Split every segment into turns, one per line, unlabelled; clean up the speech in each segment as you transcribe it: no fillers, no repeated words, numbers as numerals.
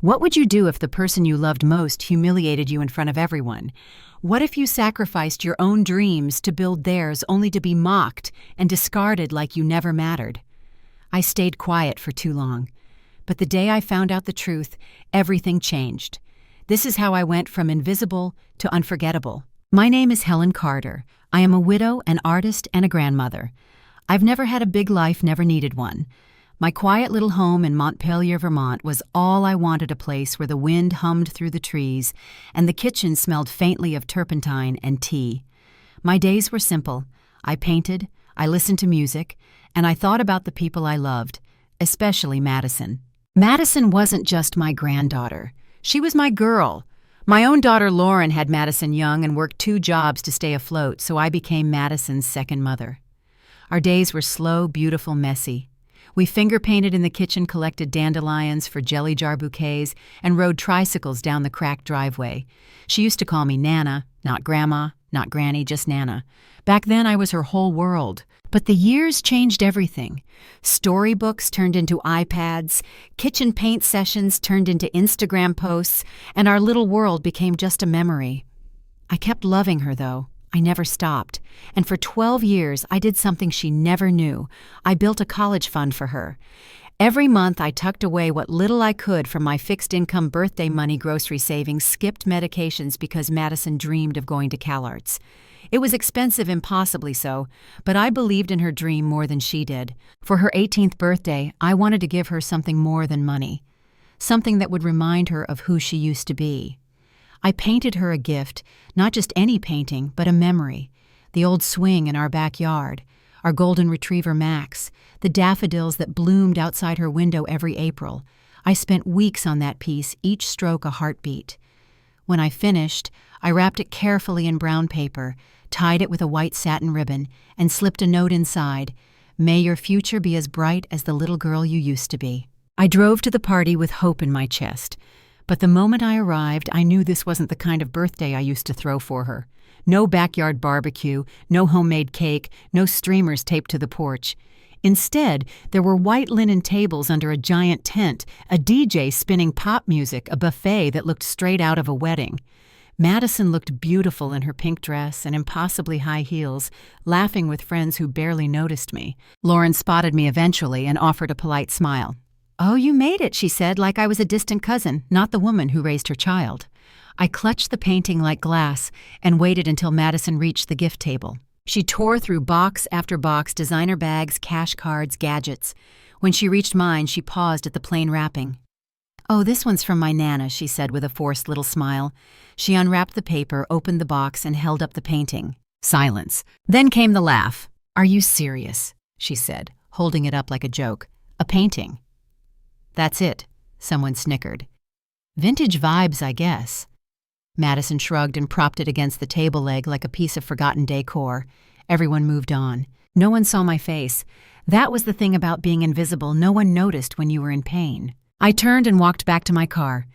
What would you do if the person you loved most humiliated you in front of everyone? What if you sacrificed your own dreams to build theirs only to be mocked and discarded like you never mattered? I stayed quiet for too long. But the day I found out the truth, everything changed. This is how I went from invisible to unforgettable. My name is Helen Carter. I am a widow, an artist, and a grandmother. I've never had a big life, never needed one. My quiet little home in Montpelier, Vermont was all I wanted, a place where the wind hummed through the trees and the kitchen smelled faintly of turpentine and tea. My days were simple. I painted, I listened to music, and I thought about the people I loved, especially Madison. Madison wasn't just my granddaughter. She was my girl. My own daughter Lauren had Madison young and worked 2 jobs to stay afloat, so I became Madison's second mother. Our days were slow, beautiful, messy. We finger-painted in the kitchen, collected dandelions for jelly jar bouquets, and rode tricycles down the cracked driveway. She used to call me Nana, not Grandma, not Granny, just Nana. Back then I was her whole world. But the years changed everything. Storybooks turned into iPads, kitchen paint sessions turned into Instagram posts, and our little world became just a memory. I kept loving her, though. I never stopped. And for 12 years, I did something she never knew. I built a college fund for her. Every month, I tucked away what little I could from my fixed-income birthday money grocery savings, skipped medications because Madison dreamed of going to CalArts. It was expensive, impossibly so, but I believed in her dream more than she did. For her 18th birthday, I wanted to give her something more than money, something that would remind her of who she used to be. I painted her a gift, not just any painting, but a memory. The old swing in our backyard, our golden retriever Max, the daffodils that bloomed outside her window every April. I spent weeks on that piece, each stroke a heartbeat. When I finished, I wrapped it carefully in brown paper, tied it with a white satin ribbon, and slipped a note inside. May your future be as bright as the little girl you used to be. I drove to the party with hope in my chest. But the moment I arrived, I knew this wasn't the kind of birthday I used to throw for her. No backyard barbecue, no homemade cake, no streamers taped to the porch. Instead, there were white linen tables under a giant tent, a DJ spinning pop music, a buffet that looked straight out of a wedding. Madison looked beautiful in her pink dress and impossibly high heels, laughing with friends who barely noticed me. Lauren spotted me eventually and offered a polite smile. "Oh, you made it," she said, like I was a distant cousin, not the woman who raised her child. I clutched the painting like glass and waited until Madison reached the gift table. She tore through box after box, designer bags, cash cards, gadgets. When she reached mine, she paused at the plain wrapping. "Oh, this one's from my Nana," she said with a forced little smile. She unwrapped the paper, opened the box, and held up the painting. Silence. Then came the laugh. "Are you serious?" she said, holding it up like a joke. "A painting?" "That's it," someone snickered. "Vintage vibes, I guess." Madison shrugged and propped it against the table leg like a piece of forgotten decor. Everyone moved on. No one saw my face. That was the thing about being invisible. No one noticed when you were in pain. I turned and walked back to my car.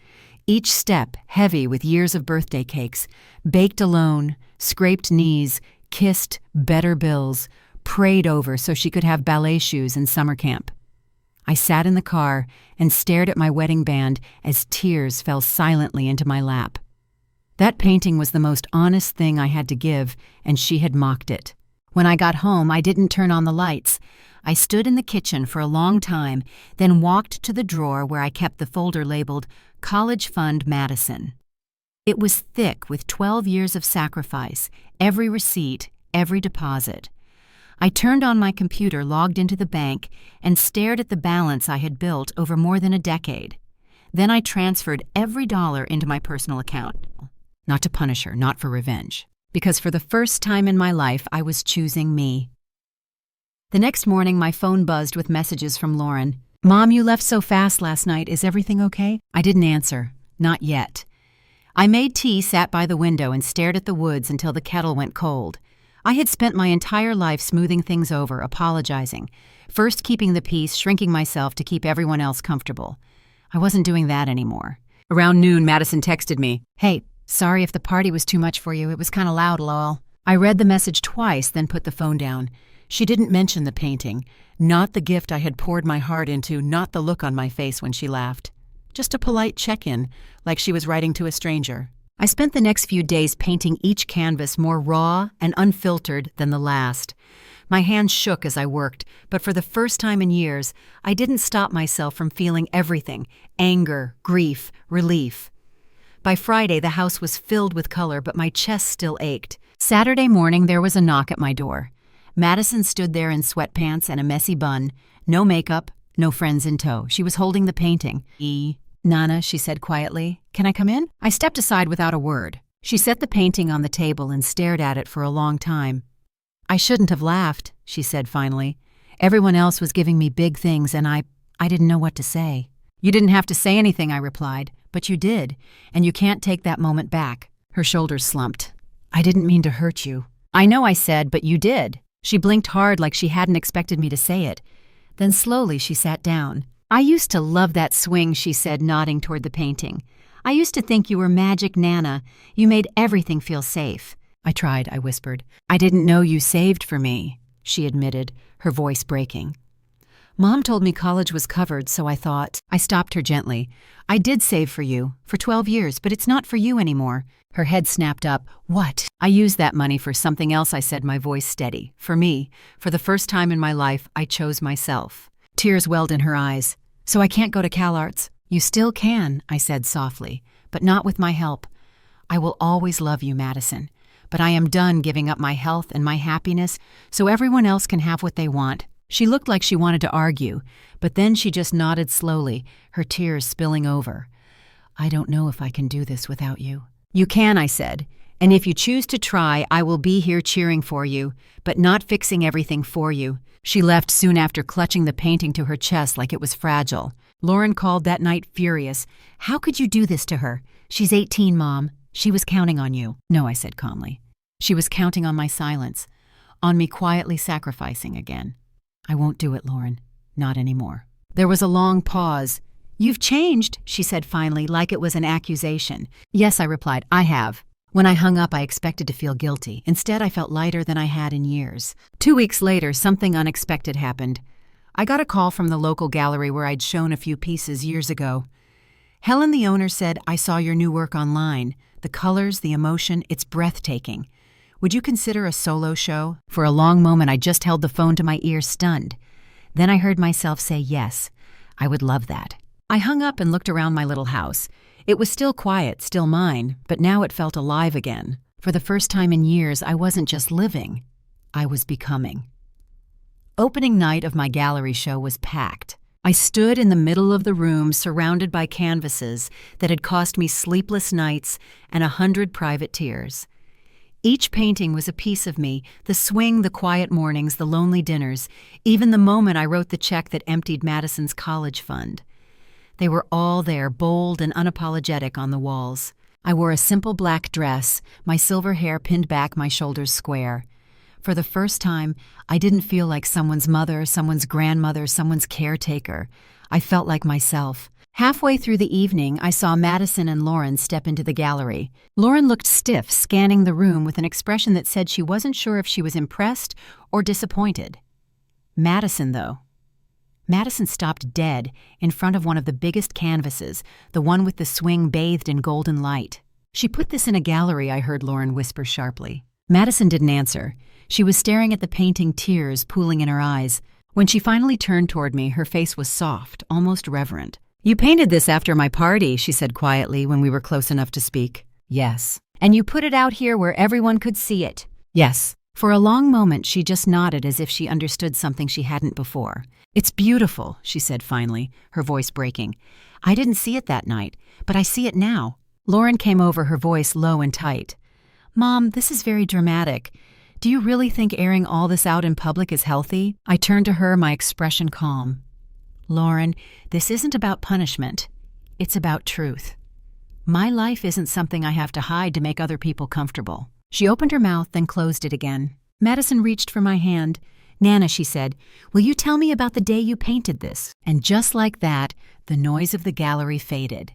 Each step heavy with years of birthday cakes, baked alone, scraped knees, kissed, better bills, prayed over so she could have ballet shoes in summer camp. I sat in the car and stared at my wedding band as tears fell silently into my lap. That painting was the most honest thing I had to give, and she had mocked it. When I got home, I didn't turn on the lights. I stood in the kitchen for a long time, then walked to the drawer where I kept the folder labeled College Fund Madison. It was thick with 12 years of sacrifice, every receipt, every deposit. I turned on my computer, logged into the bank, and stared at the balance I had built over more than a decade. Then I transferred every dollar into my personal account. Not to punish her, not for revenge. Because for the first time in my life, I was choosing me. The next morning, my phone buzzed with messages from Lauren. "Mom, you left so fast last night. Is everything okay?" I didn't answer. Not yet. I made tea, sat by the window, and stared at the woods until the kettle went cold. I had spent my entire life smoothing things over, apologizing, first keeping the peace, shrinking myself to keep everyone else comfortable. I wasn't doing that anymore. Around noon, Madison texted me, "Hey, sorry if the party was too much for you. It was kind of loud, lol." I read the message twice, then put the phone down. She didn't mention the painting, not the gift I had poured my heart into, not the look on my face when she laughed. Just a polite check-in, like she was writing to a stranger. I spent the next few days painting each canvas more raw and unfiltered than the last. My hands shook as I worked, but for the first time in years, I didn't stop myself from feeling everything: anger, grief, relief. By Friday, the house was filled with color, but my chest still ached. Saturday morning, there was a knock at my door. Madison stood there in sweatpants and a messy bun, no makeup, no friends in tow. She was holding the painting. "Nana," she said quietly, "can I come in?" I stepped aside without a word. She set the painting on the table and stared at it for a long time. "I shouldn't have laughed," she said finally. "Everyone else was giving me big things and I didn't know what to say." "You didn't have to say anything," I replied, "but you did, and you can't take that moment back." Her shoulders slumped. "I didn't mean to hurt you." "I know," I said, "but you did." She blinked hard like she hadn't expected me to say it. Then slowly she sat down. "I used to love that swing," she said, nodding toward the painting. "I used to think you were magic, Nana. You made everything feel safe." "I tried," I whispered. "I didn't know you saved for me," she admitted, her voice breaking. "Mom told me college was covered, so I thought." I stopped her gently. "I did save for you, for 12 years, but it's not for you anymore." Her head snapped up. "What?" "I used that money for something else," I said, my voice steady. "For me. For the first time in my life, I chose myself." Tears welled in her eyes. "So I can't go to CalArts?" "You still can," I said softly, "but not with my help. I will always love you, Madison. But I am done giving up my health and my happiness so everyone else can have what they want." She looked like she wanted to argue, but then she just nodded slowly, her tears spilling over. "I don't know if I can do this without you." "You can," I said, "and if you choose to try, I will be here cheering for you, but not fixing everything for you." She left soon after, clutching the painting to her chest like it was fragile. Lauren called that night furious. "How could you do this to her? She's 18, Mom. She was counting on you." "No," I said calmly. "She was counting on my silence, on me quietly sacrificing again." "I won't do it, Lauren. Not anymore." There was a long pause. "You've changed," she said finally, like it was an accusation. "Yes," I replied, "I have." When I hung up, I expected to feel guilty. Instead, I felt lighter than I had in years. 2 weeks later, something unexpected happened. I got a call from the local gallery where I'd shown a few pieces years ago. "Helen, the owner, said, I saw your new work online. The colors, the emotion, it's breathtaking. Would you consider a solo show?" For a long moment, I just held the phone to my ear, stunned. Then I heard myself say yes. I would love that. I hung up and looked around my little house. It was still quiet, still mine, but now it felt alive again. For the first time in years, I wasn't just living. I was becoming. Opening night of my gallery show was packed. I stood in the middle of the room, surrounded by canvases that had cost me sleepless nights and 100 private tears. Each painting was a piece of me, the swing, the quiet mornings, the lonely dinners, even the moment I wrote the check that emptied Madison's college fund. They were all there, bold and unapologetic on the walls. I wore a simple black dress, my silver hair pinned back, my shoulders square. For the first time, I didn't feel like someone's mother, someone's grandmother, someone's caretaker. I felt like myself. Halfway through the evening, I saw Madison and Lauren step into the gallery. Lauren looked stiff, scanning the room with an expression that said she wasn't sure if she was impressed or disappointed. Madison stopped dead in front of one of the biggest canvases, the one with the swing bathed in golden light. "She put this in a gallery," I heard Lauren whisper sharply. Madison didn't answer. She was staring at the painting, tears pooling in her eyes. When she finally turned toward me, her face was soft, almost reverent. "You painted this after my party," she said quietly when we were close enough to speak. "Yes." "And you put it out here where everyone could see it?" "Yes." For a long moment, she just nodded as if she understood something she hadn't before. "It's beautiful," she said finally, her voice breaking. "I didn't see it that night, but I see it now." Lauren came over, her voice low and tight. "Mom, this is very dramatic. Do you really think airing all this out in public is healthy?" I turned to her, my expression calm. "Lauren, this isn't about punishment. It's about truth. My life isn't something I have to hide to make other people comfortable." She opened her mouth, then closed it again. Madison reached for my hand. "Nana," she said, "will you tell me about the day you painted this?" And just like that, the noise of the gallery faded.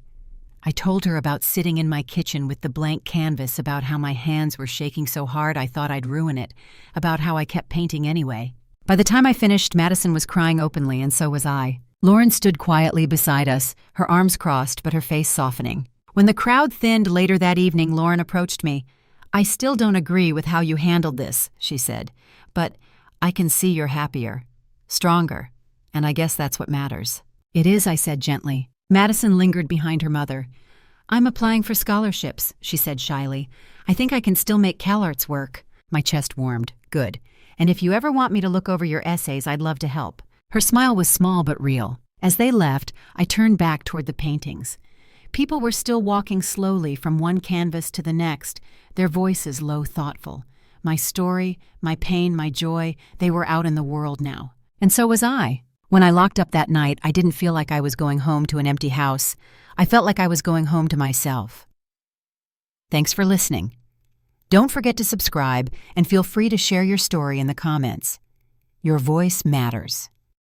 I told her about sitting in my kitchen with the blank canvas, about how my hands were shaking so hard I thought I'd ruin it, about how I kept painting anyway. By the time I finished, Madison was crying openly, and so was I. Lauren stood quietly beside us, her arms crossed but her face softening. When the crowd thinned later that evening, Lauren approached me. "I still don't agree with how you handled this," she said, "but I can see you're happier, stronger, and I guess that's what matters." "It is," I said gently. Madison lingered behind her mother. "I'm applying for scholarships," she said shyly. "I think I can still make CalArts work." My chest warmed. "Good. And if you ever want me to look over your essays, I'd love to help." Her smile was small but real. As they left, I turned back toward the paintings. People were still walking slowly from one canvas to the next, their voices low, thoughtful. My story, my pain, my joy, they were out in the world now. And so was I. When I locked up that night, I didn't feel like I was going home to an empty house. I felt like I was going home to myself. Thanks for listening. Don't forget to subscribe and feel free to share your story in the comments. Your voice matters.